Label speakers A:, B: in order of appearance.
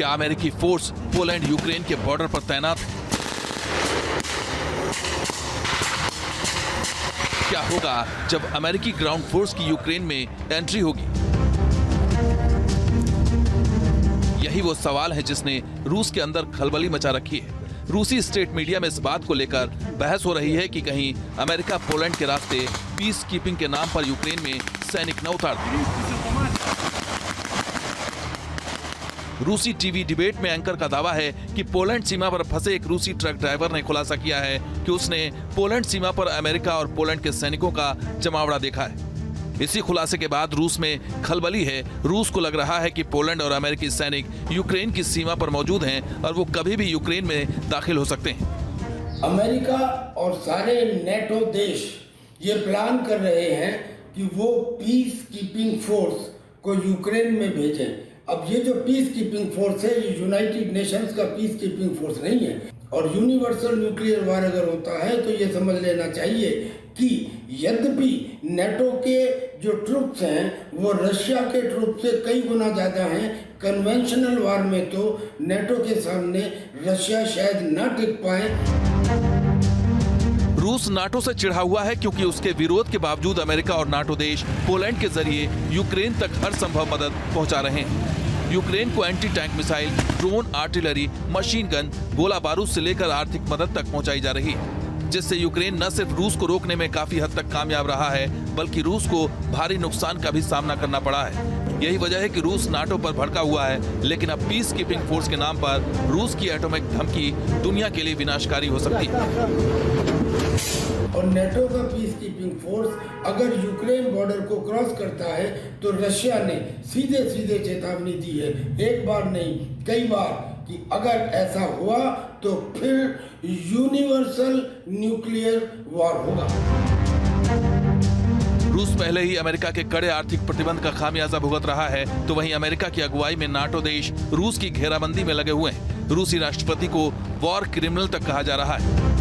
A: क्या अमेरिकी force Poland Ukraine के बॉर्डर पर तैनात है? क्या होगा जब अमेरिकी ग्राउंड फोर्स की यूक्रेन में एंट्री होगी? यही वो सवाल है जिसने रूस के अंदर खलबली मचा रखी है। रूसी स्टेट मीडिया में इस बात को लेकर बहस हो रही है कि कहीं अमेरिका पोलैंड के रास्ते पीस कीपिंग के नाम पर यूक्रेन में सैनिक न उतार दे। रूसी टीवी डिबेट में एंकर का दावा है कि पोलैंड सीमा पर फंसे एक रूसी ट्रक ड्राइवर ने खुलासा किया है कि उसने पोलैंड सीमा पर अमेरिका और पोलैंड के सैनिकों का जमावड़ा देखा है। इसी खुलासे के बाद रूस में खलबली है। रूस को लग रहा है कि पोलैंड और अमेरिकी सैनिक यूक्रेन की सीमा पर मौजूद हैं और वो कभी भी यूक्रेन में दाखिल हो सकते हैं।
B: अमेरिका और सारे नेटो देश ये प्लान कर रहे हैं कि वो पीस कीपिंग फोर्स को यूक्रेन में भेजें। अब ये जो पीस कीपिंग फोर्स है ये यूनाइटेड नेशंस का पीस कीपिंग फोर्स नहीं है। और यूनिवर्सल न्यूक्लियर वार अगर होता है तो ये समझ लेना चाहिए कि यद्यपि नेटो के जो ट्रुप्स हैं वो रशिया के ट्रुप से कई गुना ज़्यादा हैं। कन्वेंशनल वार में तो नेटो के सामने रशिया शायद न टिक पाए।
A: रूस नाटो से चिढ़ा हुआ है क्योंकि उसके विरोध के बावजूद अमेरिका और नाटो देश पोलैंड के जरिए यूक्रेन तक हर संभव मदद पहुंचा रहे हैं। यूक्रेन को anti tank missile, drone, artillery, machine gun, गोला बारूद से लेकर आर्थिक मदद तक पहुंचाई जा रही है, जिससे यूक्रेन न सिर्फ रूस को रोकने में काफी हद तक कामयाब रहा है बल्कि रूस को भारी नुकसान का भी सामना करना पड़ा है। यही वजह है कि रूस नाटो पर भड़का हुआ है, लेकिन अब पीस कीपिंग फोर्स के नाम पर रूस की एटॉमिक धमकी दुनिया के लिए विनाशकारी हो सकती है।
B: और नेटो का पीस कीपिंग फोर्स अगर यूक्रेन बॉर्डर को क्रॉस करता है तो रशिया ने सीधे सीधे चेतावनी दी है, एक बार नहीं कई बार, कि अगर ऐसा हुआ तो फिर यूनिवर्सल न्यूक्लियर वॉर होगा।
A: रूस पहले ही अमेरिका के कड़े आर्थिक प्रतिबंध का खामियाजा भुगत रहा है, तो वहीं अमेरिका की अगुवाई में नाटो देश रूस की घेराबंदी में लगे हुए हैं। रूसी राष्ट्रपति को वॉर क्रिमिनल तक कहा जा रहा है।